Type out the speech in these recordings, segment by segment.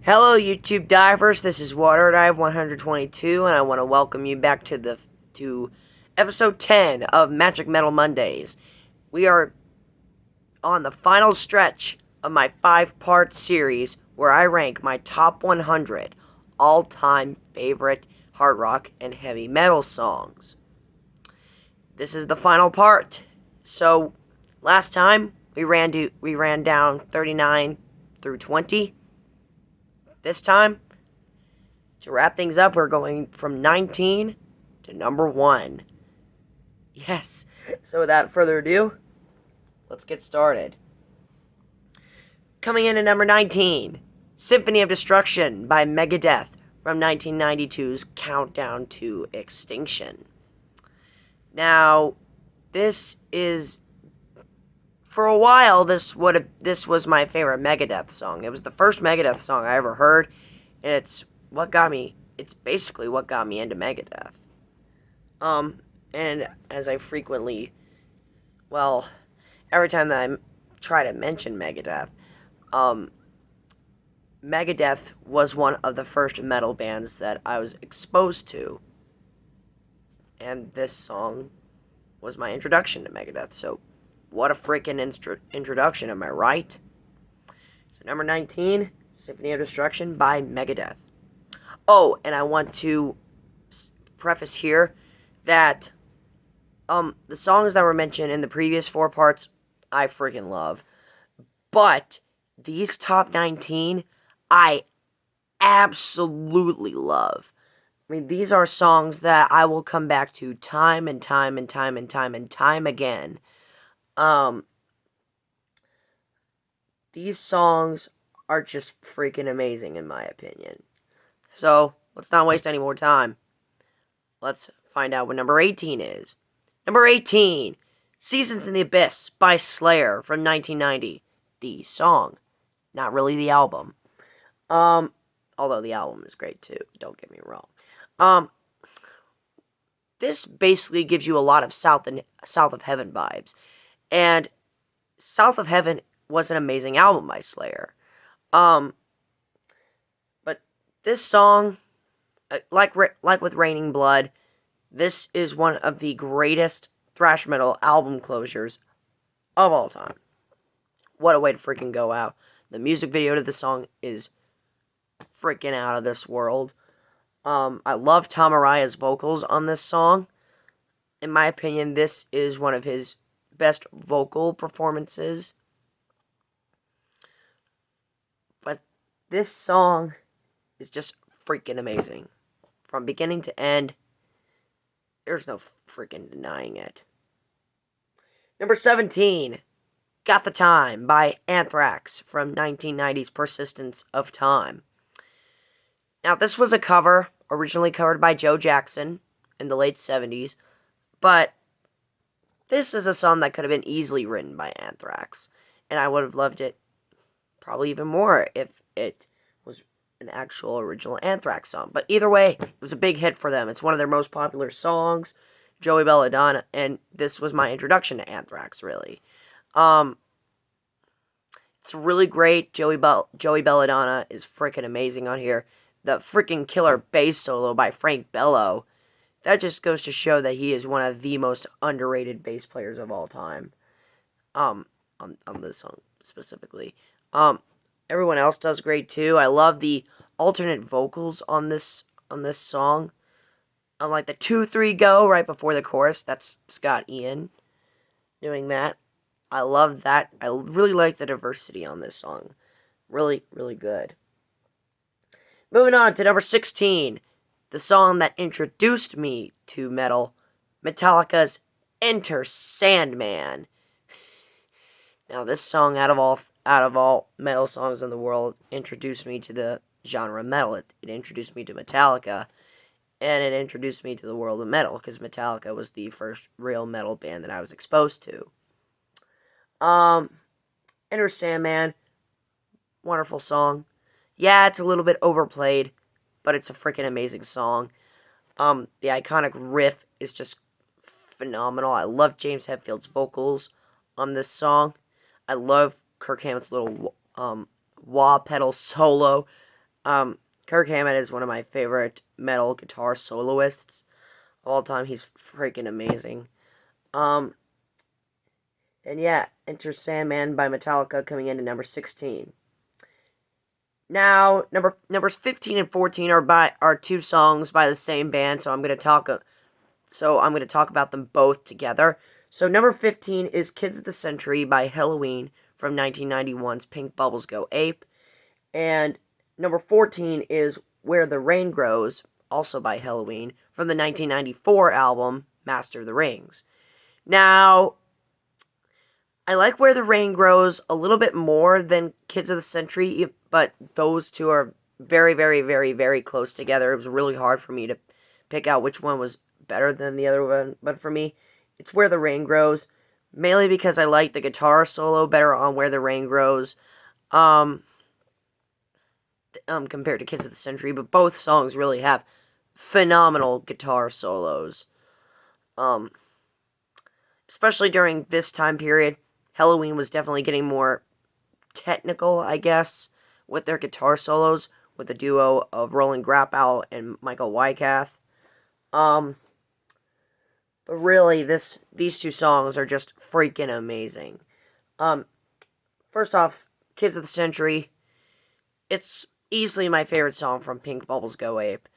Hello, YouTube divers. This is Water Dive 122, and I want to welcome you back to episode 10 of Magic Metal Mondays. We are on the final stretch of my 5-part series where I rank my top 100 all-time favorite hard rock and heavy metal songs. This is the final part. So, last time we ran down 39 through 20. This time, to wrap things up, we're going from 19 to number 1. Yes, so without further ado, let's get started. Coming in at number 19, Symphony of Destruction by Megadeth from 1992's Countdown to Extinction. Now, this is, for a while, this was my favorite Megadeth song. It was the first Megadeth song I ever heard, and it's basically what got me into Megadeth. And as I frequently, every time that I try to mention Megadeth, Megadeth was one of the first metal bands that I was exposed to, and this song was my introduction to Megadeth, so what a freaking introduction, am I right? So number 19, Symphony of Destruction by Megadeth. Oh, and I want to preface here that the songs that were mentioned in the previous 4 parts, I freaking love. But these top 19, I absolutely love. I mean, these are songs that I will come back to time and time and time and time and time again. These songs are just freaking amazing in my opinion. So, let's not waste any more time. Let's find out what number 18 is. Number 18, Seasons in the Abyss by Slayer from 1990. The song, not really the album. Although the album is great too, don't get me wrong. This basically gives you a lot of South of Heaven vibes. And South of Heaven was an amazing album by Slayer. But this song, like with Raining Blood, this is one of the greatest thrash metal album closures of all time. What a way to freaking go out. The music video to the song is freaking out of this world. I love Tom Araya's vocals on this song. In my opinion, this is one of his best vocal performances. But this song is just freaking amazing. From beginning to end, there's no freaking denying it. Number 17, Got the Time by Anthrax from 1990's Persistence of Time. Now, this was a cover, originally covered by Joe Jackson in the late 70s, but this is a song that could have been easily written by Anthrax, and I would have loved it probably even more if it was an actual original Anthrax song. But either way, it was a big hit for them. It's one of their most popular songs, Joey Belladonna, and this was my introduction to Anthrax, really. It's really great. Joey Belladonna is freaking amazing on here. The freaking killer bass solo by Frank Bello, that just goes to show that he is one of the most underrated bass players of all time. On this song specifically. Everyone else does great too. I love the alternate vocals on this song. Like the 2-3 go right before the chorus. That's Scott Ian doing that. I love that. I really like the diversity on this song. Really, really good. Moving on to number 16, the song that introduced me to metal, Metallica's Enter Sandman. Now, this song, out of all metal songs in the world, introduced me to the genre metal. It introduced me to Metallica, and it introduced me to the world of metal, because Metallica was the first real metal band that I was exposed to. Enter Sandman, wonderful song. Yeah, it's a little bit overplayed, but it's a freaking amazing song. The iconic riff is just phenomenal. I love James Hetfield's vocals on this song. I love Kirk Hammett's little wah pedal solo. Kirk Hammett is one of my favorite metal guitar soloists of all time. He's freaking amazing. And yeah, Enter Sandman by Metallica coming in at number 16. Now, numbers 15 and 14 are two songs by the same band, so I'm going to talk about them both together. So number 15 is Kids of the Century by Helloween from 1991's Pink Bubbles Go Ape. And number 14 is Where the Rain Grows, also by Helloween, from the 1994 album Master of the Rings. Now, I like Where the Rain Grows a little bit more than Kids of the Century, but those two are very, very, very, very close together. It was really hard for me to pick out which one was better than the other one, but for me, it's Where the Rain Grows, mainly because I like the guitar solo better on Where the Rain Grows, compared to Kids of the Century, but both songs really have phenomenal guitar solos. Especially during this time period, Helloween was definitely getting more technical, I guess, with their guitar solos, with the duo of Roland Grappow and Michael Wycath. But really, these two songs are just freaking amazing. First off, Kids of the Century, it's easily my favorite song from Pink Bubbles Go Ape.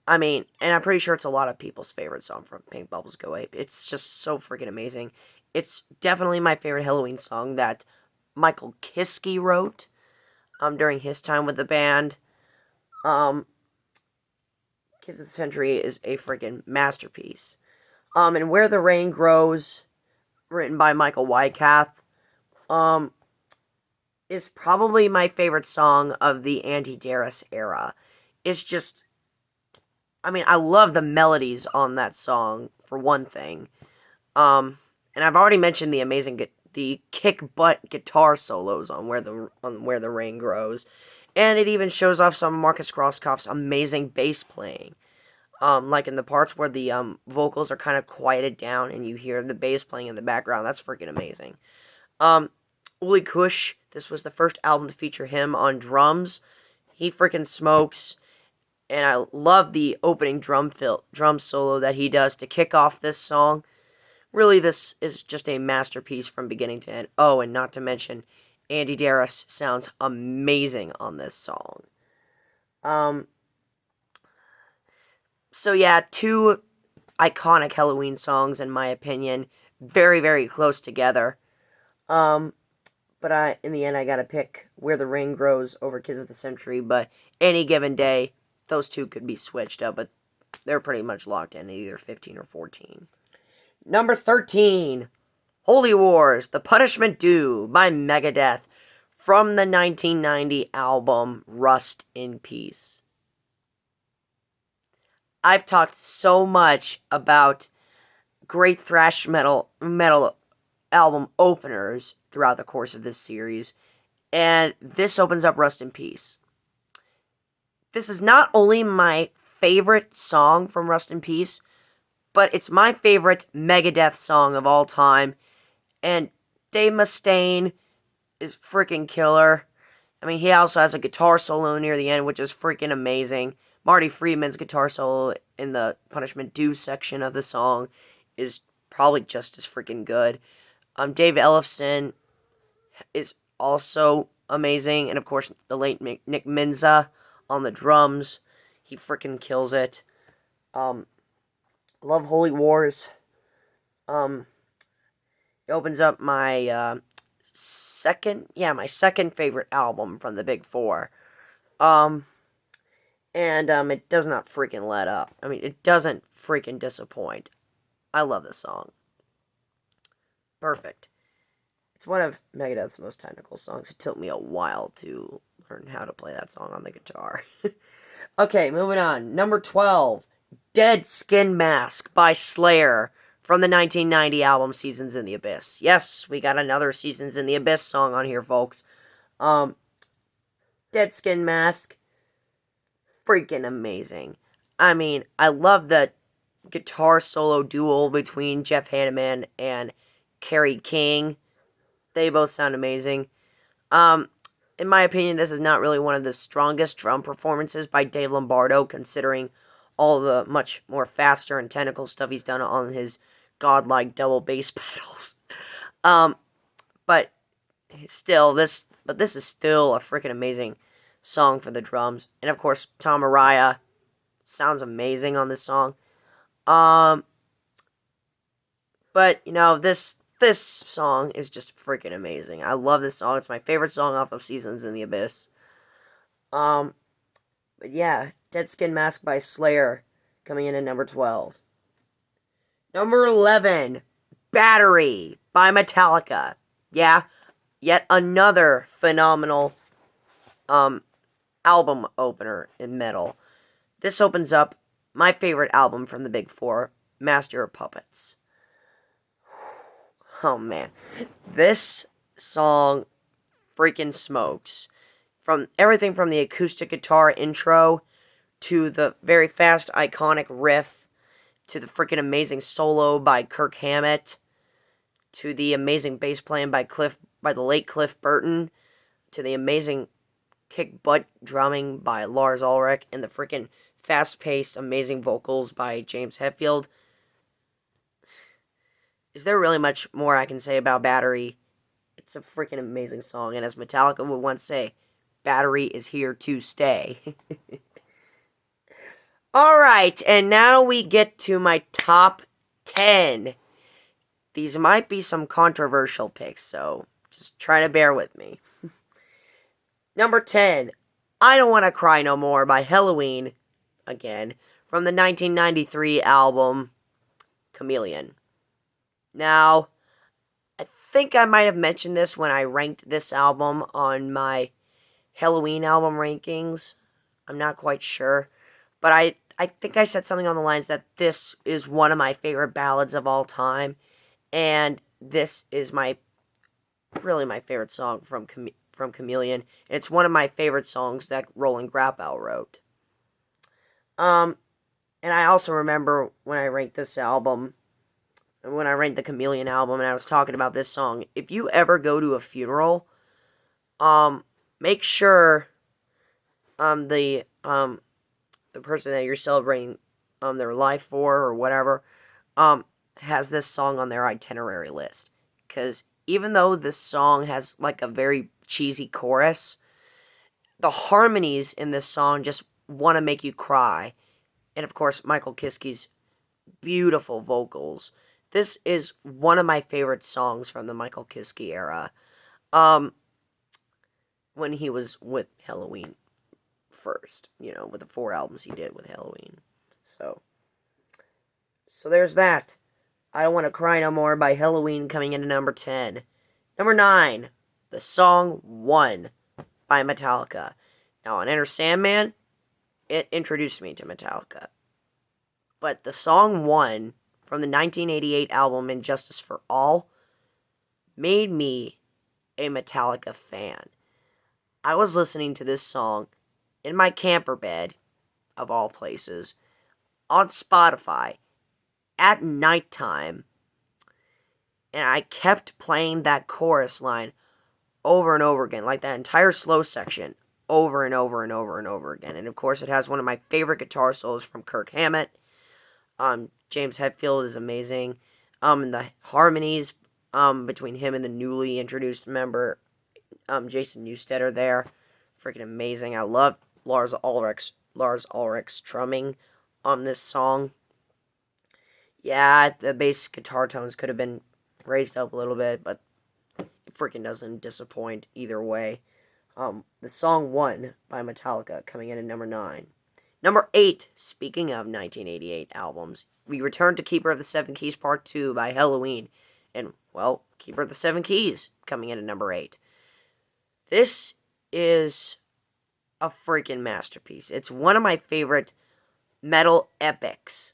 I mean, and I'm pretty sure it's a lot of people's favorite song from Pink Bubbles Go Ape. It's just so freaking amazing. It's definitely my favorite Helloween song that Michael Kiske wrote during his time with the band. Kids of the Century is a freaking masterpiece. And Where the Rain Grows, written by Michael Wycath, is probably my favorite song of the Andy Darris era. It's just, I mean, I love the melodies on that song, for one thing. And I've already mentioned the kick butt guitar solos on Where the Rain Grows, and it even shows off some of Marcus Grosskopf's amazing bass playing. Like in the parts where the vocals are kind of quieted down and you hear the bass playing in the background. That's freaking amazing. Uli Kush, this was the first album to feature him on drums. He freaking smokes, and I love the opening drum solo that he does to kick off this song. Really, this is just a masterpiece from beginning to end. Oh, and not to mention, Andy Darris sounds amazing on this song. So yeah, two iconic Helloween songs, in my opinion. Very, very close together. But in the end, I gotta pick Where the Rain Grows over Kids of the Century, but any given day, those two could be switched up, but they're pretty much locked in, either 15 or 14. Number 13, Holy Wars, The Punishment Due by Megadeth from the 1990 album Rust in Peace. I've talked so much about great thrash metal album openers throughout the course of this series, and this opens up Rust in Peace. This is not only my favorite song from Rust in Peace, but it's my favorite Megadeth song of all time, and Dave Mustaine is freaking killer. I mean, he also has a guitar solo near the end, which is freaking amazing. Marty Friedman's guitar solo in the Punishment Due section of the song is probably just as freaking good. Dave Ellefson is also amazing, and of course, the late Nick Menza on the drums. He freaking kills it. Love Holy Wars. It opens up my second favorite album from the Big Four. And it does not freaking let up. I mean, it doesn't freaking disappoint. I love this song. Perfect. It's one of Megadeth's most technical songs. It took me a while to learn how to play that song on the guitar. Okay, moving on. Number 12, Dead Skin Mask by Slayer from the 1990 album Seasons in the Abyss. Yes, we got another Seasons in the Abyss song on here, folks. Dead Skin Mask, freaking amazing. I mean, I love the guitar solo duel between Jeff Hanneman and Kerry King. They both sound amazing. in my opinion, this is not really one of the strongest drum performances by Dave Lombardo, considering all the much more faster and technical stuff he's done on his godlike double bass pedals. Um, but this is still a freaking amazing song for the drums. And of course, Tom Araya sounds amazing on this song. But this song is just freaking amazing. I love this song. It's my favorite song off of Seasons in the Abyss. But yeah, Dead Skin Mask by Slayer coming in at number 12. Number 11, Battery by Metallica. Yeah, yet another phenomenal album opener in metal. This opens up my favorite album from the Big Four, Master of Puppets. Oh man, this song freaking smokes. From everything from the acoustic guitar intro to the very fast iconic riff to the freaking amazing solo by Kirk Hammett to the amazing bass playing by the late Cliff Burton to the amazing kick butt drumming by Lars Ulrich and the freaking fast-paced amazing vocals by James Hetfield. Is there really much more I can say about Battery? It's a freaking amazing song, and as Metallica would once say, Battery is here to stay. Alright, and now we get to my top 10. These might be some controversial picks, so just try to bear with me. Number 10, I Don't Want to Cry No More by Helloween, again, from the 1993 album Chameleon. Now, I think I might have mentioned this when I ranked this album on my Helloween album rankings. I'm not quite sure. But I think I said something on the lines that this is one of my favorite ballads of all time. And this is really my favorite song from Chameleon. And it's one of my favorite songs that Roland Grapow wrote. And I also remember when I ranked this album, when I ranked the Chameleon album, and I was talking about this song. If you ever go to a funeral, make sure the person that you're celebrating their life for or whatever has this song on their itinerary list. Because even though this song has like a very cheesy chorus, the harmonies in this song just want to make you cry. And of course, Michael Kiske beautiful vocals. This is one of my favorite songs from the Michael Kiske era. When he was with Helloween first, with the 4 albums he did with Helloween. So there's that. I Don't Want to Cry No More by Helloween coming into number 10. Number 9, the song One by Metallica. Now on Enter Sandman, it introduced me to Metallica. But the song One from the 1988 album Injustice for All made me a Metallica fan. I was listening to this song in my camper bed, of all places, on Spotify, at nighttime, and I kept playing that chorus line over and over again, like that entire slow section, over and over and over and over again. And of course, it has one of my favorite guitar solos from Kirk Hammett. James Hetfield is amazing. And the harmonies between him and the newly introduced member, Jason Newsted, are there. Freaking amazing. I love Lars Ulrich's drumming on this song. Yeah, the bass guitar tones could have been raised up a little bit, but it freaking doesn't disappoint either way. The song One by Metallica coming in at number 9. Number 8, speaking of 1988 albums, we return to Keeper of the Seven Keys Part 2 by Helloween. And, well, Keeper of the Seven Keys coming in at number 8. This is a freaking masterpiece. It's one of my favorite metal epics.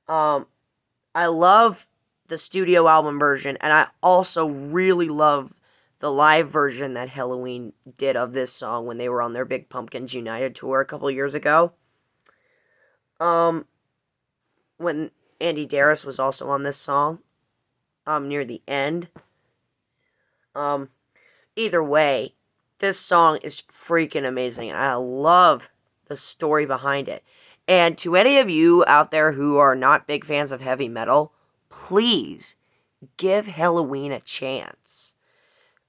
I love the studio album version, and I also really love the live version that Helloween did of this song when they were on their Big Pumpkins United tour a couple years ago. When Andy Darris was also on this song, near the end. Either way, This song is freaking amazing. I love the story behind it. And to any of you out there who are not big fans of heavy metal, please give Helloween a chance.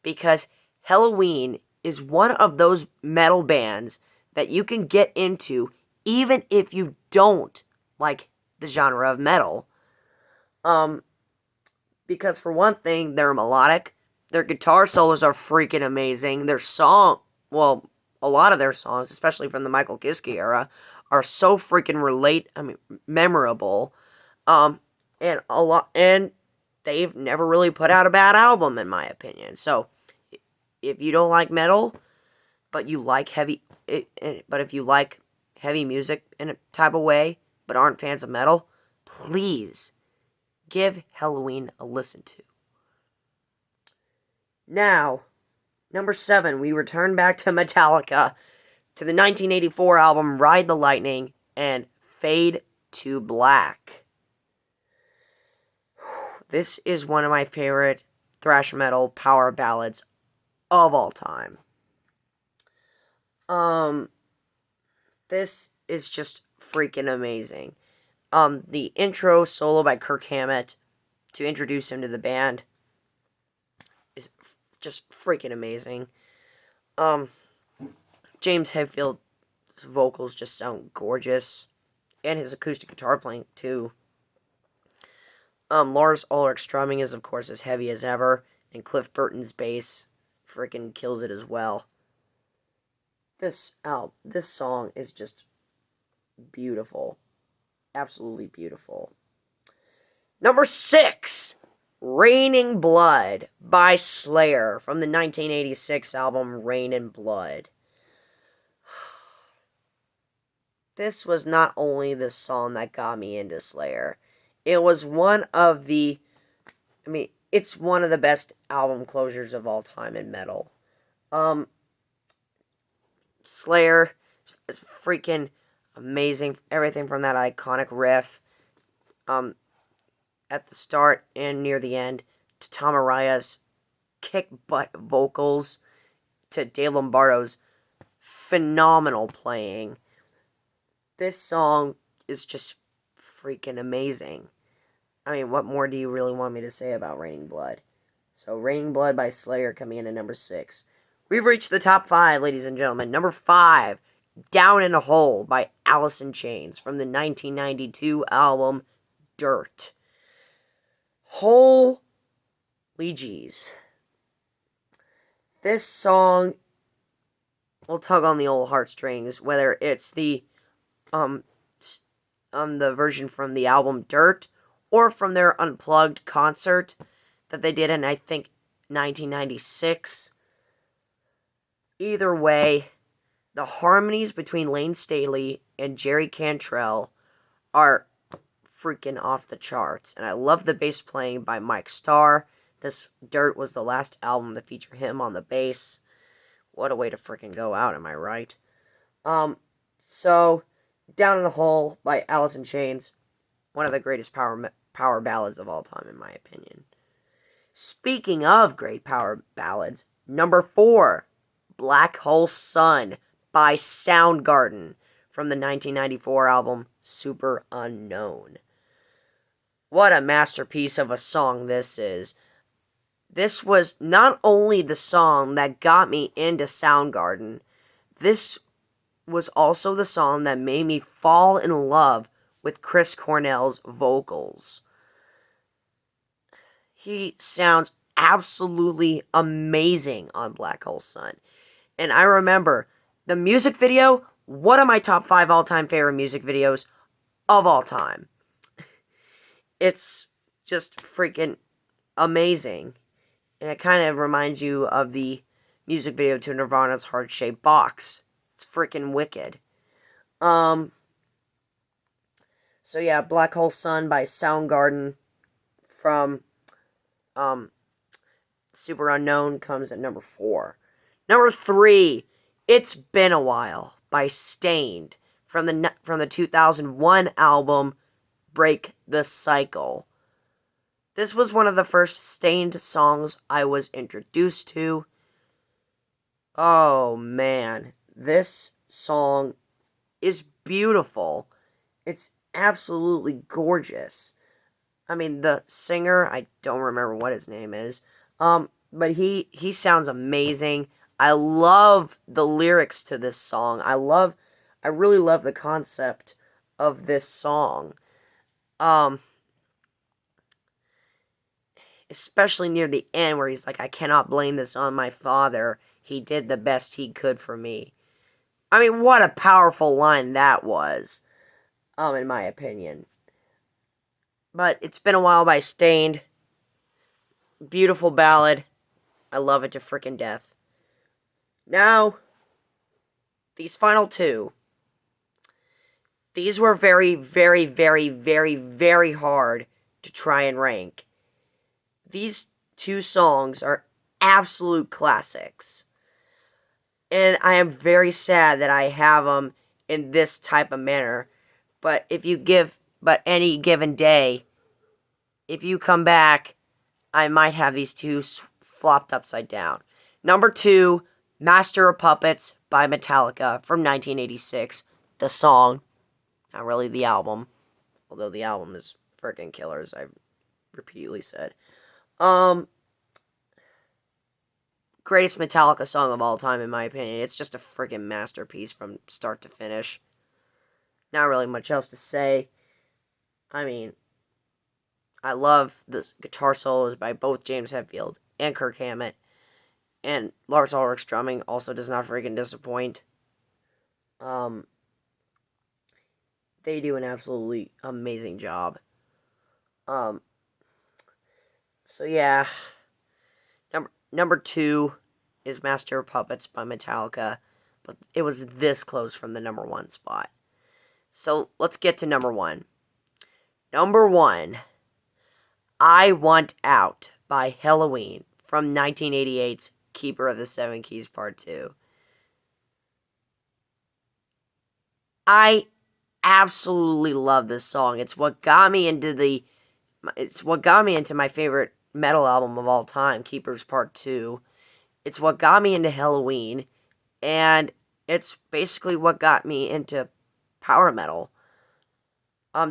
Because Helloween is one of those metal bands that you can get into even if you don't like the genre of metal. Because for one thing, they're melodic. Their guitar solos are freaking amazing. A lot of their songs, especially from the Michael Kiske era, are so freaking memorable. Um, and they've never really put out a bad album, in my opinion. So, if you don't like metal, but you like but if you like heavy music in a type of way, but aren't fans of metal, please give Helloween a listen to. Now, number 7, we return back to Metallica, to the 1984 album Ride the Lightning and Fade to Black. This is one of my favorite thrash metal power ballads of all time. This is just freaking amazing. The intro solo by Kirk Hammett to introduce him to the band is just freaking amazing. James Hetfield's vocals just sound gorgeous, and his acoustic guitar playing too. Lars Ulrich's drumming is of course as heavy as ever, and Cliff Burton's bass freaking kills it as well. This song is just beautiful. Absolutely beautiful. Number 6, Raining Blood by Slayer from the 1986 album Rain and Blood. This was not only the song that got me into Slayer, it was it's one of the best album closures of all time in metal. Slayer is freaking amazing. Everything from that iconic riff at the start and near the end to Tom Araya's kick-butt vocals to Dave Lombardo's phenomenal playing. This song is just freaking amazing. What more do you really want me to say about Raining Blood? So, Raining Blood by Slayer coming in at number 6. We've reached the top 5, ladies and gentlemen. Number 5, Down in a Hole by Alice in Chains from the 1992 album Dirt. Holy jeez. This song will tug on the old heartstrings, whether it's the version from the album Dirt or from their Unplugged concert that they did in, I think, 1996. Either way, the harmonies between Lane Staley and Jerry Cantrell are freaking off the charts. And I love the bass playing by Mike Starr. This Dirt was the last album to feature him on the bass. What a way to freaking go out, am I right? So, Down in a Hole by Alice in Chains, one of the greatest power ballads of all time, in my opinion. Speaking of great power ballads, number 4, Black Hole Sun by Soundgarden from the 1994 album Super Unknown. What a masterpiece of a song this is. This was not only the song that got me into Soundgarden, this was also the song that made me fall in love with Chris Cornell's vocals. He sounds absolutely amazing on Black Hole Sun. And I remember the music video, one of my top 5 all-time favorite music videos of all time. It's just freaking amazing. And it kind of reminds you of the music video to Nirvana's Heart-Shaped Box. It's freaking wicked. So yeah, Black Hole Sun by Soundgarden from Super Unknown comes at number 4. Number 3, It's Been a While by Stained from the 2001 album Break the Cycle. This was one of the first Stained songs I was introduced to. Oh man, this song is beautiful. It's absolutely gorgeous. I mean, the singer, I don't remember what his name is. But he sounds amazing. I love the lyrics to this song. I really love the concept of this song. Um, Especially near the end where he's like, I cannot blame this on my father. He did the best he could for me. I mean, what a powerful line that was, in my opinion. But it's been a while by Stained. Beautiful ballad. I love it to frickin' death. Now, these final two. These were very, very, very, very, very hard to try and rank. These two songs are absolute classics. And I am very sad that I have them in this type of manner. But but any given day, if you come back, I might have these two flopped upside down. Number 2, Master of Puppets by Metallica from 1986. The song, not really the album, although the album is freaking killer, as I've repeatedly said. Greatest Metallica song of all time, in my opinion. It's just a freaking masterpiece from start to finish. Not really much else to say. I mean, I love the guitar solos by both James Hetfield and Kirk Hammett. And Lars Ulrich's drumming also does not freaking disappoint. Um, they do an absolutely amazing job. Um, so yeah, number 2 is Master of Puppets by Metallica, but it was this close from the number 1 spot. So let's get to number 1. Number 1, I Want Out by Helloween from 1988's Keeper of the Seven Keys Part 2. I absolutely love this song. It's what got me into my favorite metal album of all time, Keepers Part 2. It's what got me into Helloween, and it's basically what got me into power metal.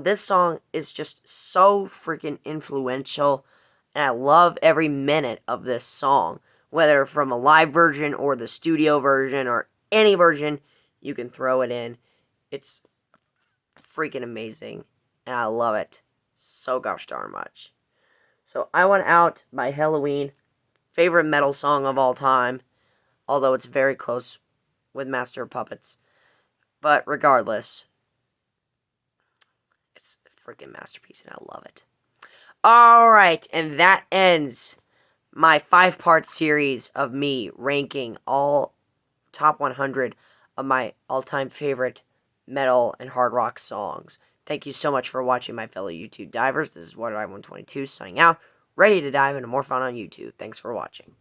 This song is just so freaking influential, and I love every minute of this song, whether from a live version or the studio version or any version you can throw it in. It's freaking amazing, and I love it so gosh darn much. So, I Want Out by Helloween, favorite metal song of all time, although it's very close with Master of Puppets. But regardless, it's a freaking masterpiece, and I love it. Alright, and that ends my 5-part series of me ranking all top 100 of my all-time favorite metal and hard rock songs. Thank you so much for watching, my fellow YouTube divers. This is WaterDive122 signing out, ready to dive into more fun on YouTube. Thanks for watching.